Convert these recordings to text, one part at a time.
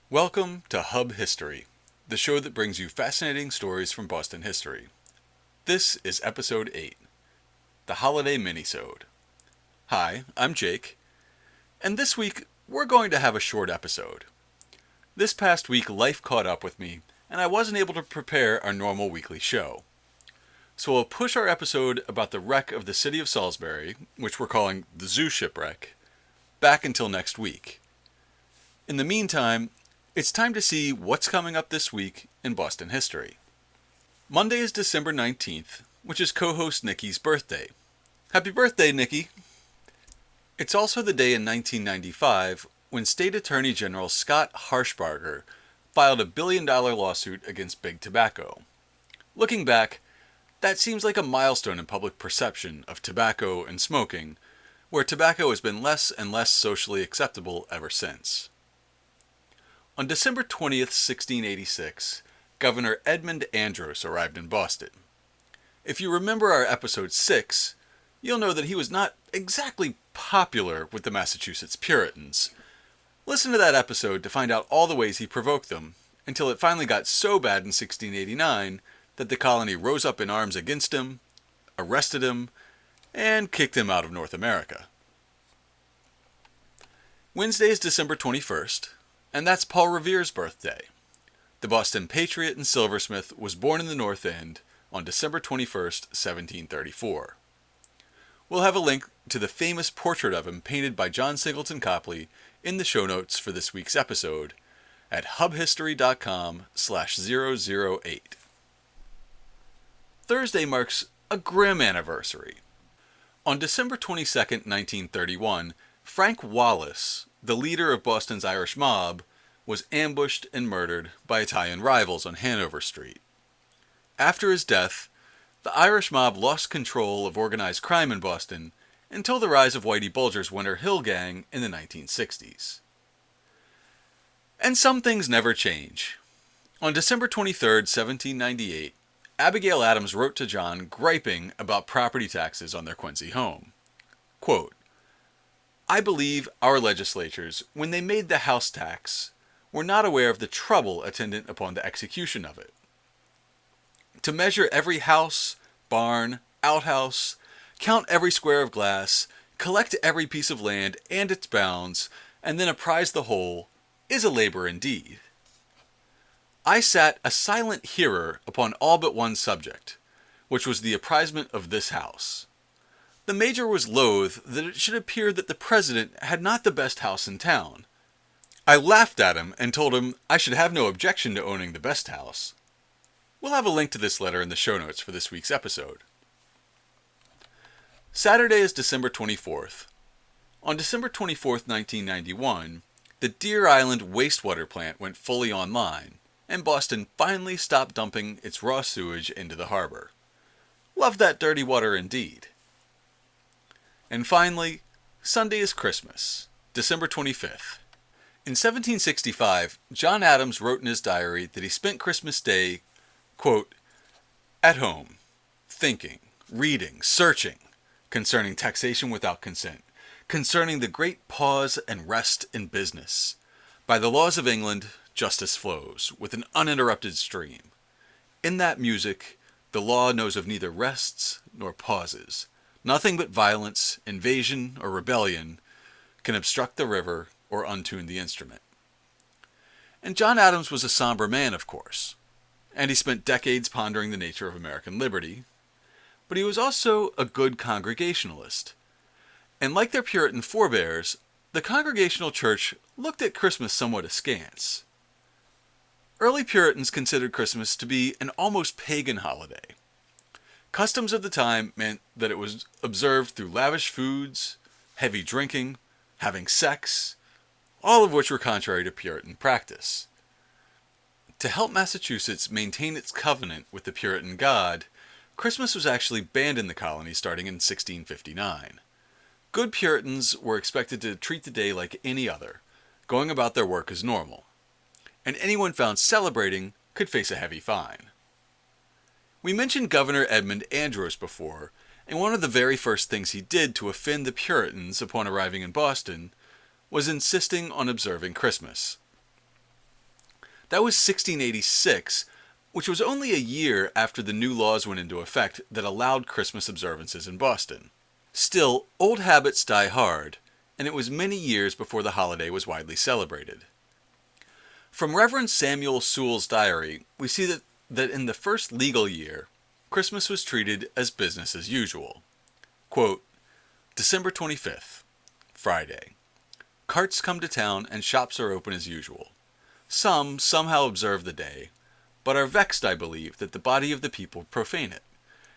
Welcome to Hub History, the show that brings you fascinating stories from Boston history. This is episode 8, the Holiday Minisode. Hi, I'm Jake, and this week we're going to have a short episode. This past week life caught up with me, and I wasn't able to prepare our normal weekly show. So we'll push our episode about the wreck of the city of Salisbury, which we're calling the Zoo Shipwreck, back until next week. In the meantime, it's time to see what's coming up this week in Boston history. Monday is December 19th, which is co-host Nikki's birthday. Happy birthday, Nikki! It's also the day in 1995 when State Attorney General Scott Harshbarger filed a billion-dollar lawsuit against Big Tobacco. Looking back, that seems like a milestone in public perception of tobacco and smoking, where tobacco has been less and less socially acceptable ever since. On December 20th, 1686, Governor Edmund Andros arrived in Boston. If you remember our episode 6, you'll know that he was not exactly popular with the Massachusetts Puritans. Listen to that episode to find out all the ways he provoked them, until it finally got so bad in 1689 that the colony rose up in arms against him, arrested him, and kicked him out of North America. Wednesday is December 21st. And that's Paul Revere's birthday. The Boston patriot and silversmith was born in the North End on December 21st, 1734. We'll have a link to the famous portrait of him painted by John Singleton Copley in the show notes for this week's episode at hubhistory.com/008. Thursday marks a grim anniversary. On December 22nd, 1931, Frank Wallace, the leader of Boston's Irish mob, was ambushed and murdered by Italian rivals on Hanover Street. After his death, the Irish mob lost control of organized crime in Boston until the rise of Whitey Bulger's Winter Hill Gang in the 1960s. And some things never change. On December 23rd, 1798, Abigail Adams wrote to John griping about property taxes on their Quincy home. Quote, "I believe our legislatures, when they made the house tax, were not aware of the trouble attendant upon the execution of it. To measure every house, barn, outhouse, count every square of glass, collect every piece of land and its bounds, and then apprise the whole, is a labor indeed. I sat a silent hearer upon all but one subject, which was the apprisement of this house. The major was loath that it should appear that the president had not the best house in town. I laughed at him and told him I should have no objection to owning the best house." We'll have a link to this letter in the show notes for this week's episode. Saturday is December 24th. On December 24th, 1991, the Deer Island wastewater plant went fully online, and Boston finally stopped dumping its raw sewage into the harbor. Love that dirty water indeed. And finally, Sunday is Christmas, December 25th. In 1765, John Adams wrote in his diary that he spent Christmas Day, quote, "at home, thinking, reading, searching, concerning taxation without consent, concerning the great pause and rest in business. By the laws of England, justice flows, with an uninterrupted stream. In that music, the law knows of neither rests nor pauses. Nothing but violence, invasion, or rebellion can obstruct the river or untune the instrument." And John Adams was a somber man, of course, and he spent decades pondering the nature of American liberty, but he was also a good Congregationalist. And like their Puritan forebears, the Congregational Church looked at Christmas somewhat askance. Early Puritans considered Christmas to be an almost pagan holiday. Customs of the time meant that it was observed through lavish foods, heavy drinking, having sex, all of which were contrary to Puritan practice. To help Massachusetts maintain its covenant with the Puritan God, Christmas was actually banned in the colony starting in 1659. Good Puritans were expected to treat the day like any other, going about their work as normal, and anyone found celebrating could face a heavy fine. We mentioned Governor Edmund Andros before, and one of the very first things he did to offend the Puritans upon arriving in Boston was insisting on observing Christmas. That was 1686, which was only a year after the new laws went into effect that allowed Christmas observances in Boston. Still, old habits die hard, and it was many years before the holiday was widely celebrated. From Reverend Samuel Sewell's diary, we see that in the first legal year, Christmas was treated as business as usual. Quote, December 25th, Friday. Carts come to town and shops are open as usual. Some somehow observe the day, but are vexed, I believe, that the body of the people profane it.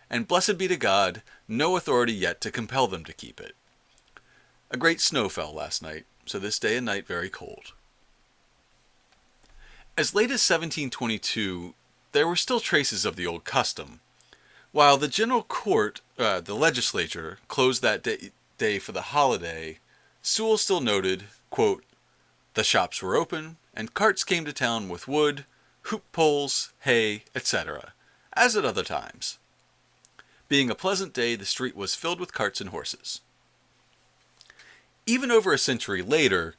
And blessed be to God, no authority yet to compel them to keep it. A great snow fell last night, so this day and night very cold. As late as 1722, there were still traces of the old custom. While the General Court, the legislature, closed that day for the holiday, Sewell still noted, quote, the shops were open, and carts came to town with wood, hoop poles, hay, etc., as at other times. Being a pleasant day, the street was filled with carts and horses. Even over a century later,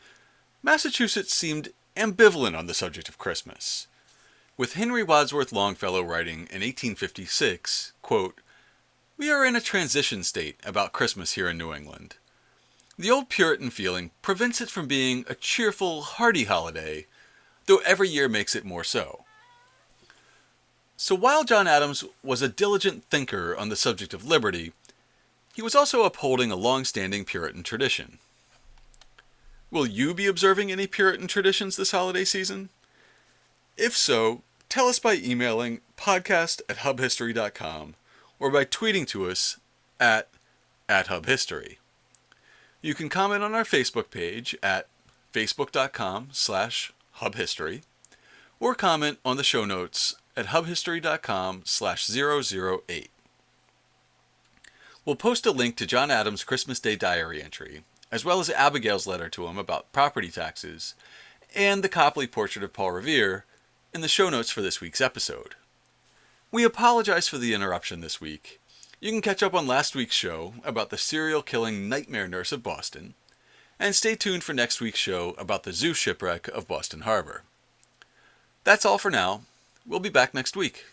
Massachusetts seemed ambivalent on the subject of Christmas, with Henry Wadsworth Longfellow writing in 1856, quote, we are in a transition state about Christmas here in New England. The old Puritan feeling prevents it from being a cheerful, hearty holiday, though every year makes it more so. So while John Adams was a diligent thinker on the subject of liberty, he was also upholding a long-standing Puritan tradition. Will you be observing any Puritan traditions this holiday season? If so, tell us by emailing podcast@hubhistory.com or by tweeting to us at @hubhistory. You can comment on our Facebook page at facebook.com/hubhistory or comment on the show notes at hubhistory.com/008. We'll post a link to John Adams' Christmas Day diary entry, as well as Abigail's letter to him about property taxes, and the Copley portrait of Paul Revere in the show notes for this week's episode. We apologize for the interruption this week. You can catch up on last week's show about the serial-killing nightmare nurse of Boston, and stay tuned for next week's show about the zoo shipwreck of Boston Harbor. That's all for now. We'll be back next week.